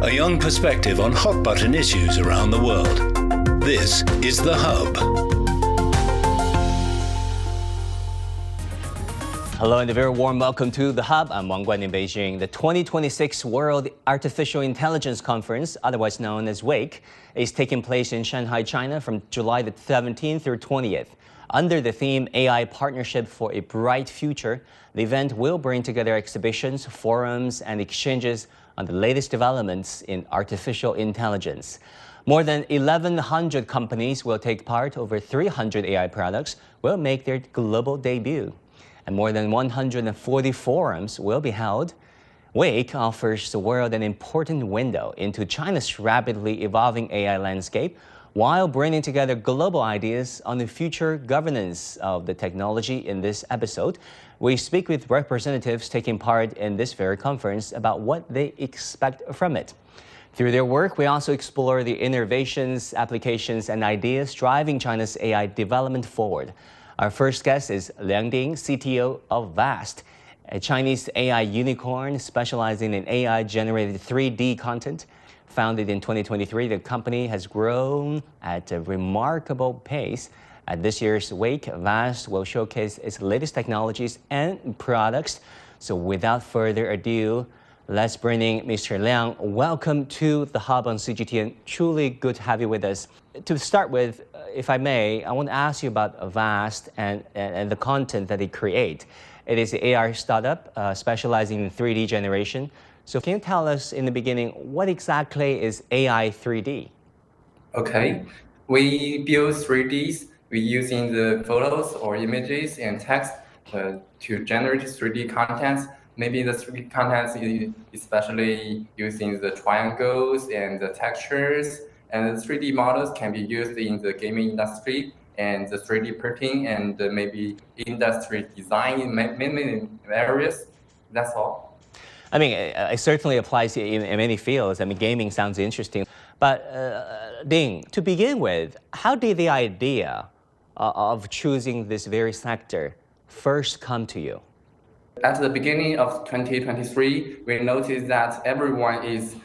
a young perspective on hot-button issues around the world. This is The Hub. Hello and a very warm welcome to The Hub. I'm Wang Guan in Beijing. The 2026 World Artificial Intelligence Conference, otherwise known as WAIC, is taking place in Shanghai, China from July the 17th through 20th. Under the theme AI Partnership for a Bright Future, the event will bring together exhibitions, forums, and exchanges on the latest developments in artificial intelligence. More than 1,100 companies will take part. Over 300 AI products will make their global debut. And more than 140 forums will be held. WAIC offers the world an important window into China's rapidly evolving AI landscape, while bringing together global ideas on the future governance of the technology. In this episode, we speak with representatives taking part in this very conference about what they expect from it. Through their work, we also explore the innovations, applications, and ideas driving China's AI development forward. Our first guest is Liang Ding, CTO of VAST, a Chinese AI unicorn specializing in AI-generated 3D content. Founded in 2023, the company has grown at a remarkable pace. At this year's WAIC, VAST will showcase its latest technologies and products. So without further ado, let's bring in Mr. Liang. Welcome to The Hub on CGTN. Truly good to have you with us. To start with, if I may, I want to ask you about VAST and the content that they create. It is an AI startup specializing in 3D generation. So can you tell us in the beginning, what exactly is AI 3D? Okay, we build 3Ds. We using the photos or images and text to generate 3D contents. Maybe the 3D contents is especially using the triangles and the textures. And the 3D models can be used in the gaming industry and the 3D printing and maybe industry design in many areas. That's all. I mean, it certainly applies in many fields. I mean, gaming sounds interesting. But Ding, to begin with, how did the idea of choosing this very sector first come to you? At the beginning of 2023, we noticed that everyone has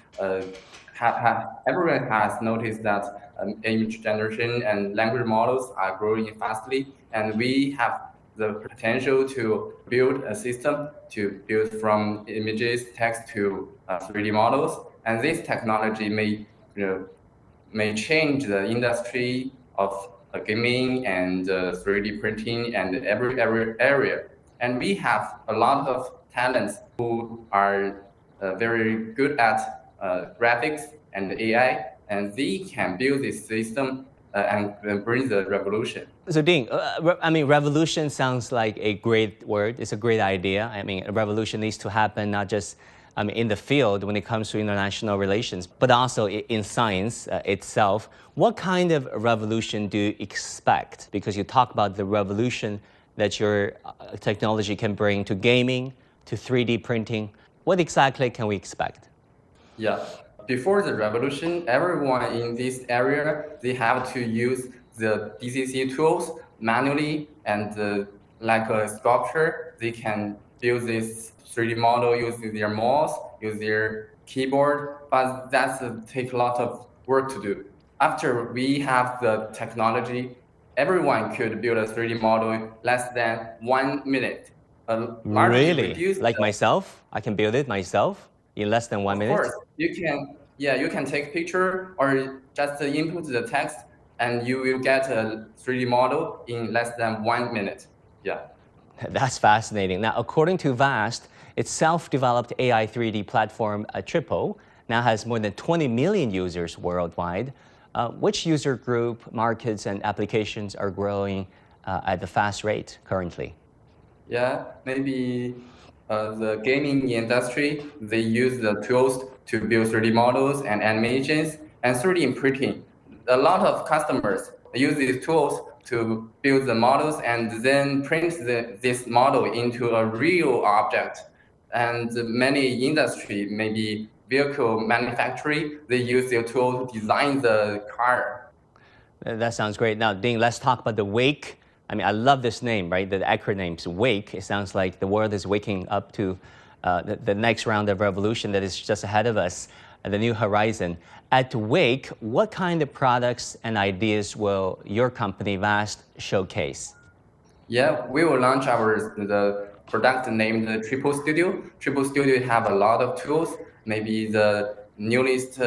noticed that image generation and language models are growing fastly, and we have the potential to build a system to build from images, text to 3D models. And this technology may change the industry of gaming and 3D printing and every area. And we have a lot of talents who are very good at graphics and AI, and they can build this system and bring the revolution. So Ding, I mean, revolution sounds like a great word. It's a great idea. I mean, a revolution needs to happen not just in the field when it comes to international relations, but also in science itself. What kind of revolution do you expect? Because you talk about the revolution that your technology can bring to gaming, to 3D printing. What exactly can we expect? Yeah. Before the revolution, everyone in this area, they have to use the DCC tools manually, and like a sculpture, they can build this 3D model using their mouse, use their keyboard, but that's take a lot of work to do. After we have the technology, everyone could build a 3D model less than 1 minute. Really? Like myself? I can build it myself in less than 1 minute? Of course, you can. Yeah, you can take picture or just input the text, and you will get a 3D model in less than 1 minute. Yeah. That's fascinating. Now, according to VAST, its self-developed AI 3D platform, Triple, now has more than 20 million users worldwide. Which user group, markets, and applications are growing at a fast rate currently? Yeah, maybe the gaming industry, they use the tools to build 3D models and animations and 3D printing. A lot of customers use these tools to build the models and then print this model into a real object. And many industry, maybe vehicle manufacturing, they use their tool to design the car. That sounds great. Now, Ding, let's talk about the WAIC. I mean, I love this name, right? The acronym's WAIC. It sounds like the world is waking up to the next round of revolution that is just ahead of us. the new horizon. At WAIC, what kind of products and ideas will your company VAST showcase? Yeah, we will launch the product named Triple Studio. Triple Studio have a lot of tools. Maybe the newest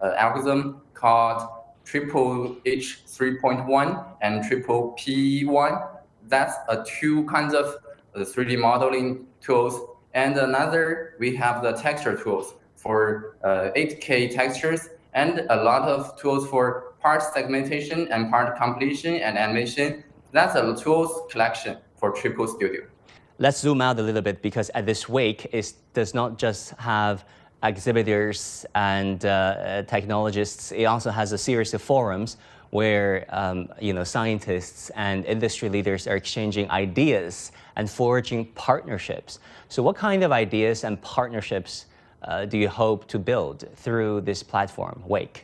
algorithm called Triple H 3.1 and Triple P1. That's two kinds of 3D modeling tools. And another, we have the texture tools for 8K textures and a lot of tools for part segmentation and part completion and animation. That's a tools collection for Triple Studio. Let's zoom out a little bit, because at this WAIC, it does not just have exhibitors and technologists. It also has a series of forums where scientists and industry leaders are exchanging ideas and forging partnerships. So what kind of ideas and partnerships do you hope to build through this platform, WAIC?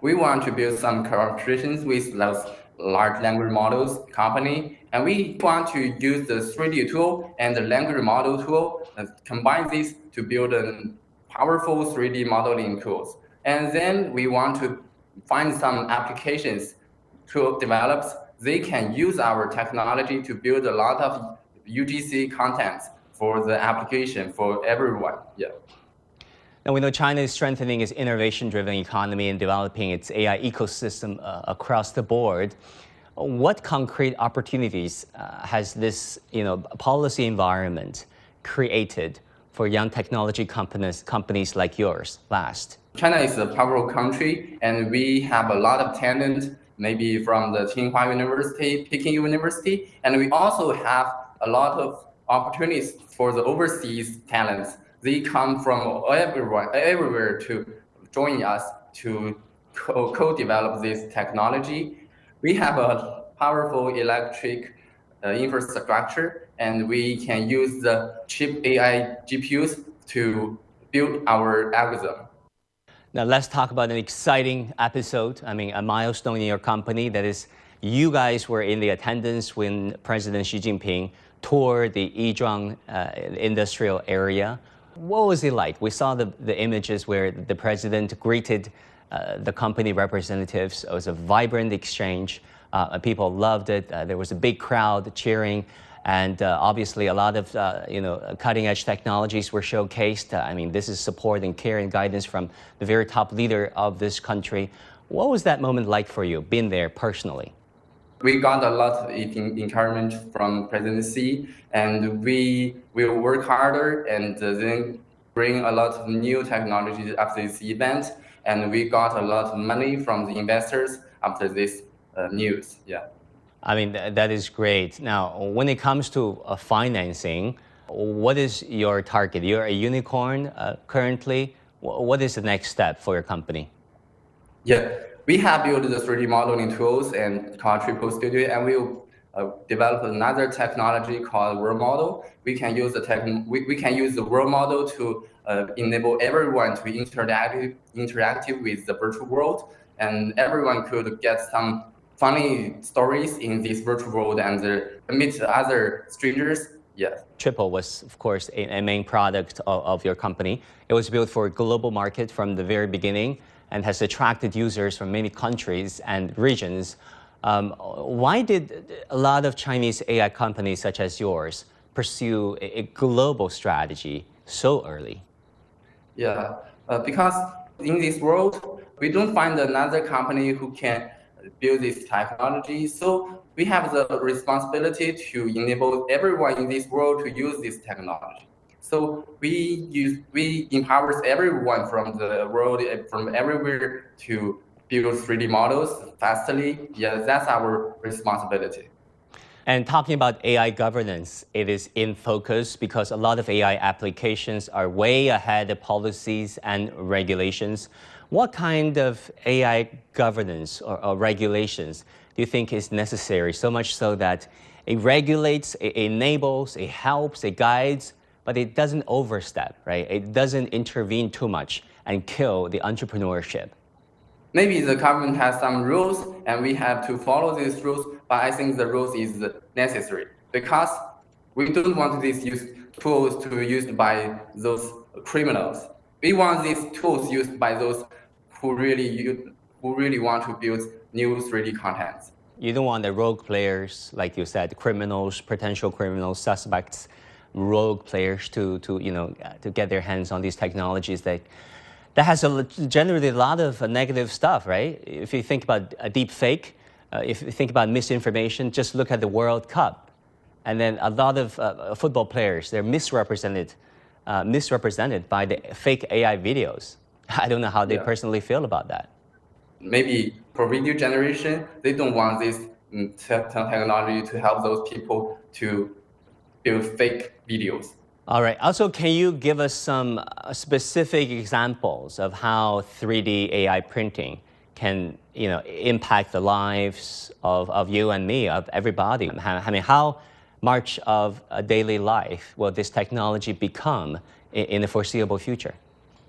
We want to build some collaborations with those large language models company, and we want to use the 3D tool and the language model tool and combine these to build a powerful 3D modeling tools. And then we want to find some applications to develop. They can use our technology to build a lot of UGC contents for the application for everyone. Yeah. Now, we know China is strengthening its innovation-driven economy and developing its AI ecosystem across the board. What concrete opportunities has this policy environment created for young technology companies like yours, VAST? China is a powerful country, and we have a lot of talent, maybe from the Tsinghua University, Peking University, and we also have a lot of opportunities for the overseas talents. They come from everywhere to join us to co-develop this technology. We have a powerful electric infrastructure, and we can use the cheap AI GPUs to build our algorithm. Now let's talk about an exciting episode. A milestone in your company. That is, you guys were in the attendance when President Xi Jinping toured the Yizhuang industrial area. What was it like? We saw the images where the president greeted the company representatives. It was a vibrant exchange. People loved it. There was a big crowd cheering. And obviously, a lot of cutting-edge technologies were showcased. This is support and care and guidance from the very top leader of this country. What was that moment like for you, being there personally? We got a lot of encouragement from President Xi, and we will work harder and then bring a lot of new technologies after this event. And we got a lot of money from the investors after this news. Yeah. That is great. Now, when it comes to financing, what is your target? You're a unicorn currently. What is the next step for your company? Yeah, we have built the 3D modeling tools and called Triple Studio, and we will develop another technology called World Model. We can use the World Model to enable everyone to interactive with the virtual world, and everyone could get some funny stories in this virtual world and meet other strangers. Yes. Triple was, of course, a main product of your company. It was built for a global market from the very beginning and has attracted users from many countries and regions. Why did a lot of Chinese AI companies such as yours pursue a global strategy so early? Yeah, because in this world, we don't find another company who can build this technology. So we have the responsibility to enable everyone in this world to use this technology. So we empower everyone from the world, from everywhere, to build 3D models fastly. Yeah, that's our responsibility. And talking about AI governance, it is in focus because a lot of AI applications are way ahead of policies and regulations. What kind of AI governance or regulations do you think is necessary, so much so that it regulates, it enables, it helps, it guides, but it doesn't overstep, right? It doesn't intervene too much and kill the entrepreneurship? Maybe the government has some rules and we have to follow these rules, but I think the rules is necessary because we don't want these tools to be used by those criminals. we want these tools used by those who really want to build new 3D content. You don't want the rogue players, like you said, criminals, potential criminals, suspects, rogue players to get their hands on these technologies that has generally a lot of negative stuff, right? If you think about a deep fake, if you think about misinformation, just look at the World Cup. And then a lot of football players, they're misrepresented by the fake AI videos. I don't know how they personally feel about that. Maybe for video generation, they don't want this technology to help those people to build fake videos. All right. Also, can you give us some specific examples of how 3D AI printing can, impact the lives of you and me, of everybody? I mean, how much of a daily life will this technology become in the foreseeable future?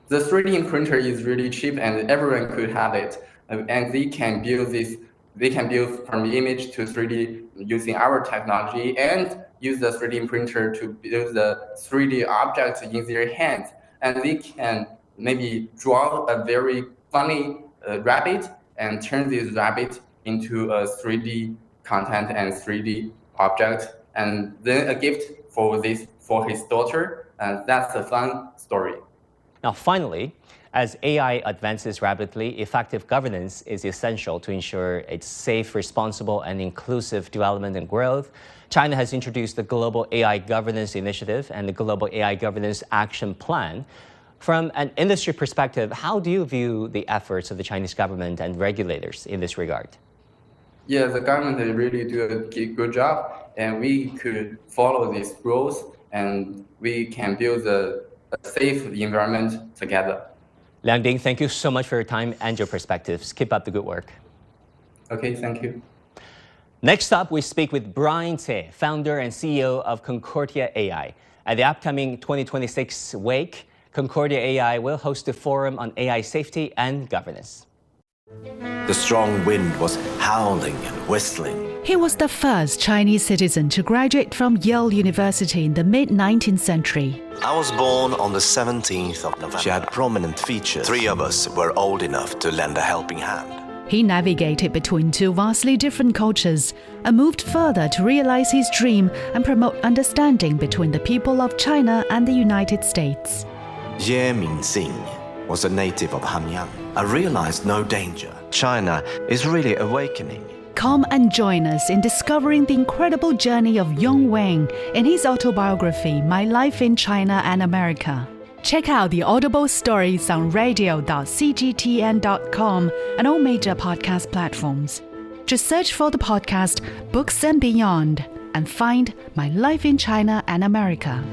The 3D printer is really cheap and everyone could have it. And they can build from the image to 3D using our technology and use the 3D printer to build the 3D objects in their hands. And they can maybe draw a very funny rabbit and turn this rabbit into a 3D content and 3D object, and then a gift for his daughter. And that's a fun story. Now, finally, as AI advances rapidly, effective governance is essential to ensure its safe, responsible, and inclusive development and growth. China has introduced the Global AI Governance Initiative and the Global AI Governance Action Plan. From an industry perspective, how do you view the efforts of the Chinese government and regulators in this regard? Yeah, the government really do a good job, and we could follow these rules, and we can build a safe environment together. Liang Ding, thank you so much for your time and your perspectives. Keep up the good work. Okay, thank you. Next up, we speak with Brian Tse, founder and CEO of Concordia AI. At the upcoming 2026 WAIC, Concordia AI will host a forum on AI safety and governance. The strong wind was howling and whistling. He was the first Chinese citizen to graduate from Yale University in the mid-19th century. I was born on the 17th of November. She had prominent features. 3 of us were old enough to lend a helping hand. He navigated between 2 vastly different cultures and moved further to realize his dream and promote understanding between the people of China and the United States. Ye Mingxing was a native of Hanyang. I realized no danger. China is really awakening. Come and join us in discovering the incredible journey of Yong Wang in his autobiography, My Life in China and America. Check out the Audible stories on radio.cgtn.com and all major podcast platforms. Just search for the podcast Books and Beyond and find My Life in China and America.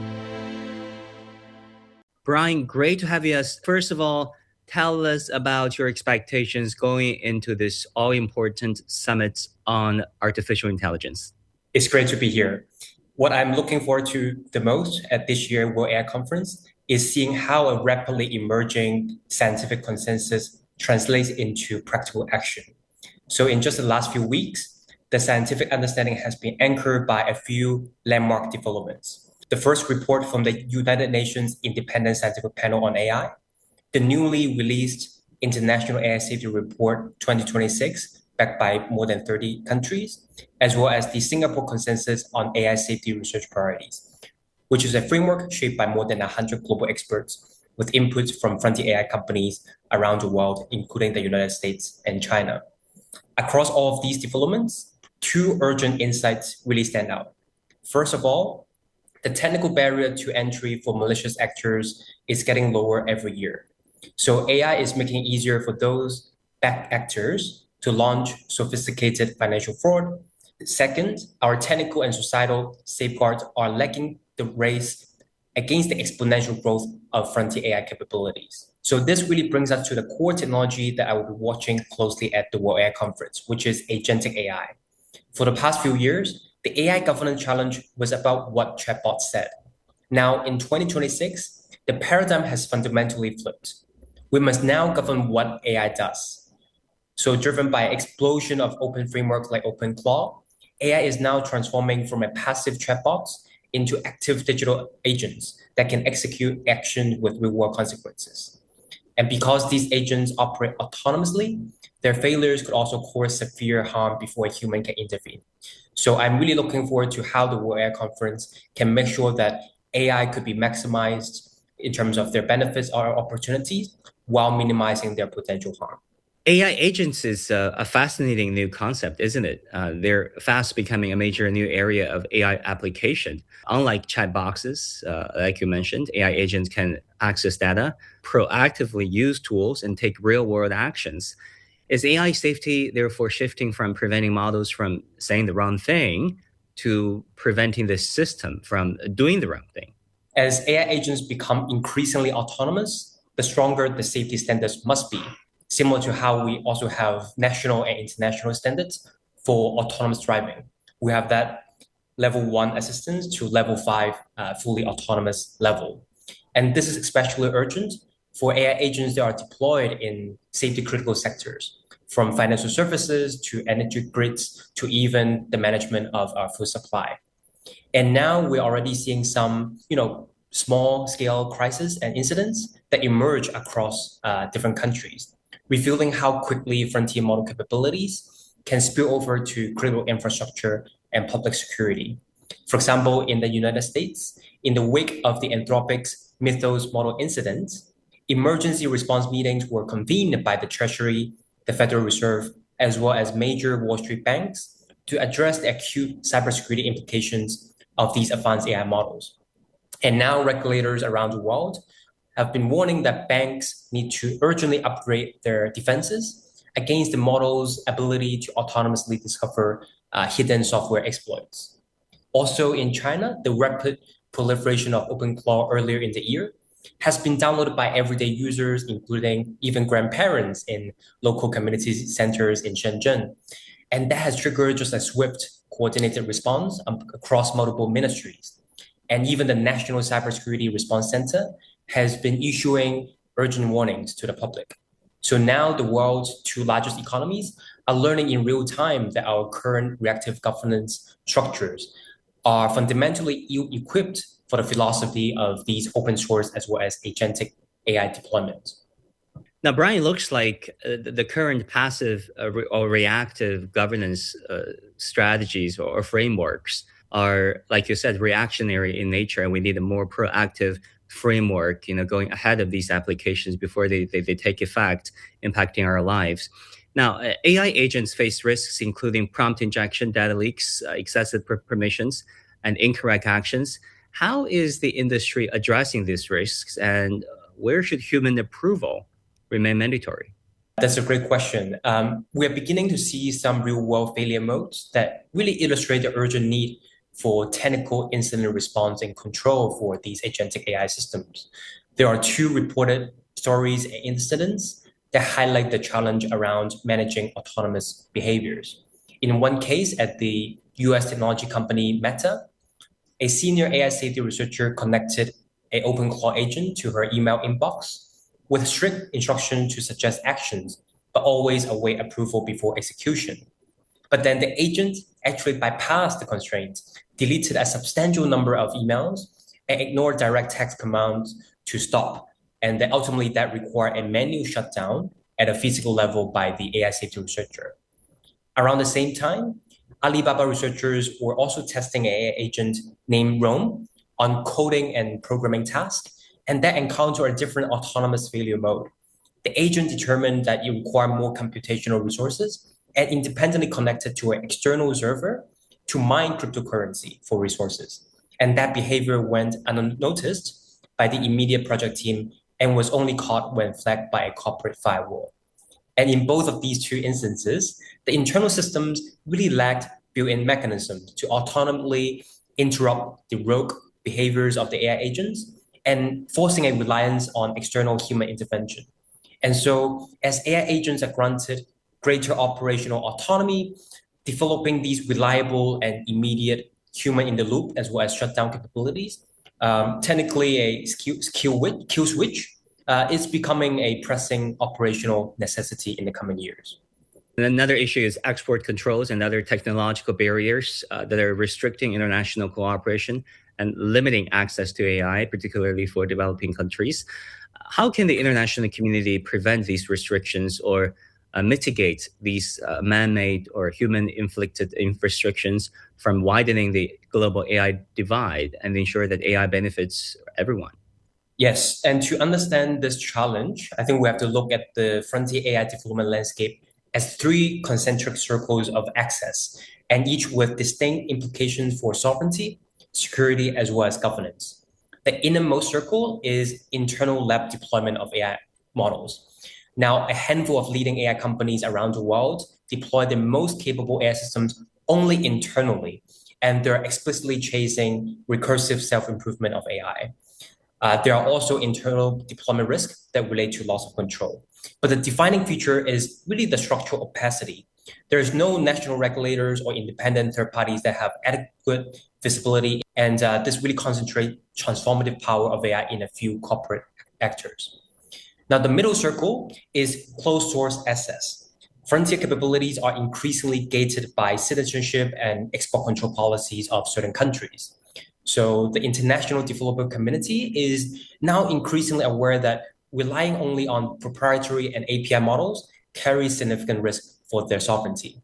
Brian, great to have you. First of all, tell us about your expectations going into this all-important summit on artificial intelligence. It's great to be here. What I'm looking forward to the most at this year's World AI Conference is seeing how a rapidly emerging scientific consensus translates into practical action. So in just the last few weeks, the scientific understanding has been anchored by a few landmark developments. The first report from the United Nations Independent Scientific Panel on AI, the newly released International AI Safety Report 2026, backed by more than 30 countries, as well as the Singapore Consensus on AI Safety Research Priorities, which is a framework shaped by more than 100 global experts with inputs from frontier AI companies around the world, including the United States and China. Across all of these developments, 2 urgent insights really stand out. First of all, the technical barrier to entry for malicious actors is getting lower every year. So AI is making it easier for those bad actors to launch sophisticated financial fraud. Second, our technical and societal safeguards are lagging the race against the exponential growth of frontier AI capabilities. So this really brings us to the core technology that I will be watching closely at the World AI Conference, which is agentic AI. For the past few years, the AI governance challenge was about what chatbots said. Now, in 2026, the paradigm has fundamentally flipped. We must now govern what AI does. So driven by an explosion of open frameworks like OpenClaw, AI is now transforming from a passive chatbot into active digital agents that can execute action with real-world consequences. And because these agents operate autonomously, their failures could also cause severe harm before a human can intervene. So I'm really looking forward to how the World AI Conference can make sure that AI could be maximized in terms of their benefits or opportunities while minimizing their potential harm. AI agents is a fascinating new concept, isn't it? They're fast becoming a major new area of AI application. Unlike chat boxes, like you mentioned, AI agents can access data, proactively use tools, and take real-world actions. Is AI safety therefore shifting from preventing models from saying the wrong thing to preventing the system from doing the wrong thing? As AI agents become increasingly autonomous, the stronger the safety standards must be, similar to how we also have national and international standards for autonomous driving. We have that level 1 assistance to level 5 fully autonomous level. And this is especially urgent for AI agents that are deployed in safety critical sectors, from financial services to energy grids to even the management of our food supply. And now we're already seeing some, small scale crises and incidents that emerge across different countries, revealing how quickly frontier model capabilities can spill over to critical infrastructure and public security. For example, in the United States, in the wake of the Anthropic's Mythos model incident, emergency response meetings were convened by the Treasury, the Federal Reserve, as well as major Wall Street banks to address the acute cybersecurity implications of these advanced AI models. And now regulators around the world have been warning that banks need to urgently upgrade their defenses against the model's ability to autonomously discover hidden software exploits. Also in China, the rapid proliferation of OpenClaw earlier in the year has been downloaded by everyday users, including even grandparents in local community centers in Shenzhen. And that has triggered just a swift, coordinated response across multiple ministries. And even the National Cybersecurity Response Center has been issuing urgent warnings to the public. So now the world's 2 largest economies are learning in real time that our current reactive governance structures are fundamentally ill-equipped for the philosophy of these open source as well as agentic AI deployments. Now, Brian, it looks like the current passive or reactive governance strategies or frameworks are, like you said, reactionary in nature, and we need a more proactive framework, going ahead of these applications before they take effect, impacting our lives. Now, AI agents face risks, including prompt injection, data leaks, excessive permissions, and incorrect actions. How is the industry addressing these risks, and where should human approval remain mandatory? That's a great question. We're beginning to see some real-world failure modes that really illustrate the urgent need for technical incident response and control for these agentic AI systems. There are 2 reported stories and incidents that highlight the challenge around managing autonomous behaviors. In one case, at the US technology company Meta, a senior AI safety researcher connected an OpenClaw agent to her email inbox with strict instruction to suggest actions, but always await approval before execution. But then the agent actually bypassed the constraints, deleted a substantial number of emails, and ignored direct text commands to stop. And then ultimately that required a manual shutdown at a physical level by the AI safety researcher. Around the same time, Alibaba researchers were also testing an AI agent named Rome on coding and programming tasks, and that encountered a different autonomous failure mode. The agent determined that it required more computational resources and independently connected to an external server to mine cryptocurrency for resources. And that behavior went unnoticed by the immediate project team and was only caught when flagged by a corporate firewall. And in both of these 2 instances, the internal systems really lacked built-in mechanisms to autonomously interrupt the rogue behaviors of the AI agents and forcing a reliance on external human intervention. And so as AI agents are granted greater operational autonomy, developing these reliable and immediate human-in-the-loop as well as shutdown capabilities, technically a kill switch, is becoming a pressing operational necessity in the coming years. And another issue is export controls and other technological barriers that are restricting international cooperation and limiting access to AI, particularly for developing countries. How can the international community prevent these restrictions or mitigate these man-made or human-inflicted restrictions from widening the global AI divide and ensure that AI benefits everyone? Yes, and to understand this challenge, I think we have to look at the frontier AI development landscape as three concentric circles of access, and each with distinct implications for sovereignty, security, as well as governance. The innermost circle is internal lab deployment of AI models. Now, a handful of leading AI companies around the world deploy the most capable AI systems only internally, and they're explicitly chasing recursive self-improvement of AI. There are also internal deployment risks that relate to loss of control. But the defining feature is really the structural opacity. There is no national regulators or independent third parties that have adequate visibility, and this really concentrates transformative power of AI in a few corporate actors. Now, the middle circle is closed source access. Frontier capabilities are increasingly gated by citizenship and export control policies of certain countries. So the international developer community is now increasingly aware that relying only on proprietary and API models carries significant risk for their sovereignty.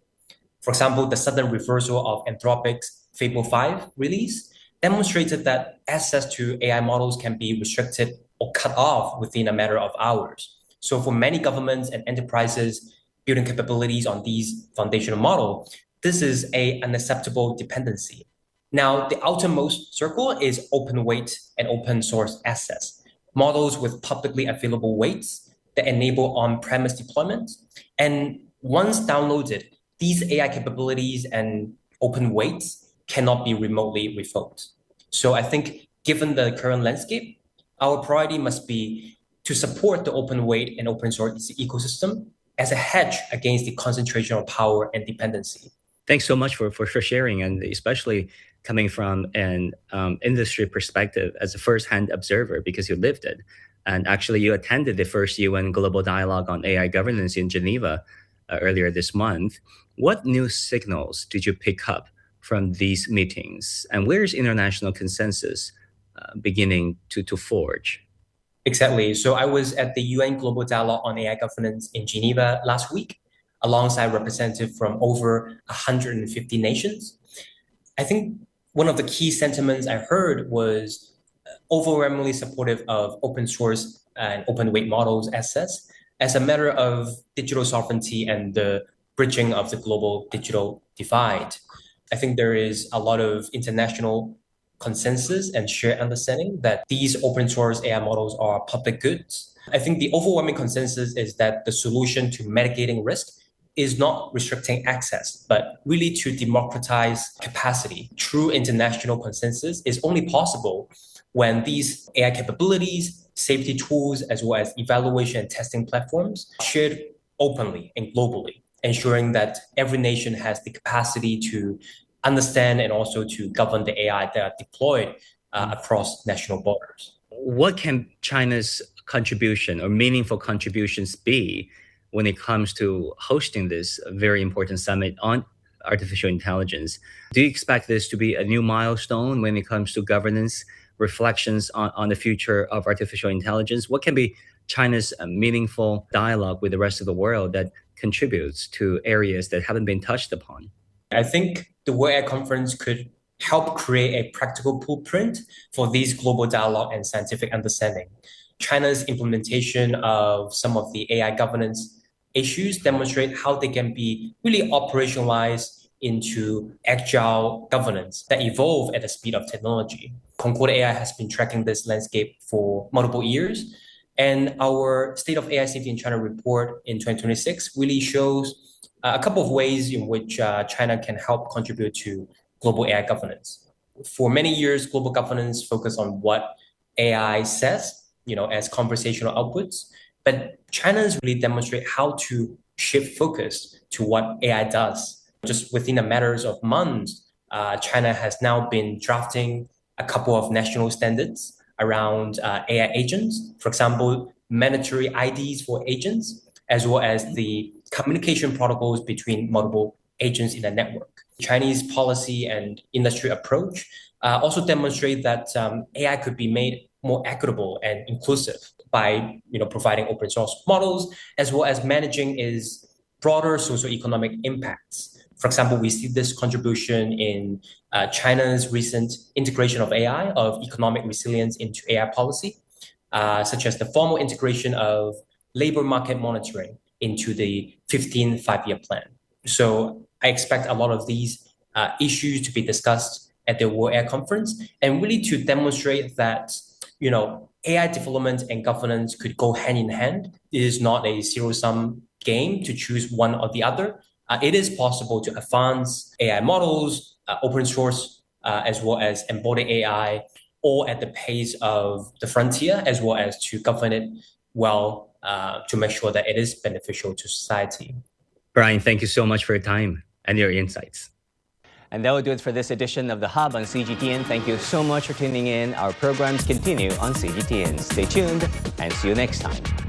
For example, the sudden reversal of Anthropic's Fable 5 release demonstrated that access to AI models can be restricted or cut off within a matter of hours. So for many governments and enterprises building capabilities on these foundational models, this is an unacceptable dependency. Now, the outermost circle is open weight and open source access, models with publicly available weights that enable on-premise deployment. And once downloaded, these AI capabilities and open weights cannot be remotely revoked. So I think given the current landscape, our priority must be to support the open weight and open source ecosystem as a hedge against the concentration of power and dependency. Thanks so much for sharing, and especially coming from an industry perspective as a first-hand observer, because you lived it. And actually, you attended the first UN Global Dialogue on AI Governance in Geneva earlier this month. What new signals did you pick up from these meetings? And where is international consensus beginning to forge? Exactly. So I was at the UN Global Dialogue on AI Governance in Geneva last week, alongside representatives from over 150 nations. I think one of the key sentiments I heard was overwhelmingly supportive of open source and open weight models access as a matter of digital sovereignty and the bridging of the global digital divide. I think there is a lot of international consensus and shared understanding that these open source AI models are public goods. I think the overwhelming consensus is that the solution to mitigating risk is not restricting access, but really to democratize capacity. True international consensus is only possible when these AI capabilities, safety tools, as well as evaluation and testing platforms are shared openly and globally, ensuring that every nation has the capacity to understand and also to govern the AI that are deployed across national borders. What can China's contribution or meaningful contributions be when it comes to hosting this very important summit on artificial intelligence? Do you expect this to be a new milestone when it comes to governance, reflections on the future of artificial intelligence? What can be China's meaningful dialogue with the rest of the world that contributes to areas that haven't been touched upon? I think the World AI Conference could help create a practical blueprint for these global dialogue and scientific understanding. China's implementation of some of the AI governance issues demonstrate how they can be really operationalized into agile governance that evolve at the speed of technology. Concord AI has been tracking this landscape for multiple years, and our State of AI Safety in China report in 2026 really shows a couple of ways in which China can help contribute to global AI governance. For many years, global governance focused on what AI says, as conversational outputs, but China's really demonstrate how to shift focus to what AI does. Just within a matter of months, China has now been drafting a couple of national standards around AI agents. For example, mandatory IDs for agents, as well as the communication protocols between multiple agents in a network. Chinese policy and industry approach also demonstrate that AI could be made more equitable and inclusive by providing open source models, as well as managing its broader socioeconomic impacts. For example, we see this contribution in China's recent integration of AI, of economic resilience into AI policy, such as the formal integration of labor market monitoring into the 15th five-year plan. So I expect a lot of these issues to be discussed at the WAIC conference, and really to demonstrate that AI development and governance could go hand in hand. It is not a zero-sum game to choose one or the other. It is possible to advance AI models, open source, as well as embodied AI, all at the pace of the frontier, as well as to govern it well to make sure that it is beneficial to society. Brian, thank you so much for your time and your insights. And that will do it for this edition of The Hub on CGTN. Thank you so much for tuning in. Our programs continue on CGTN. Stay tuned and see you next time.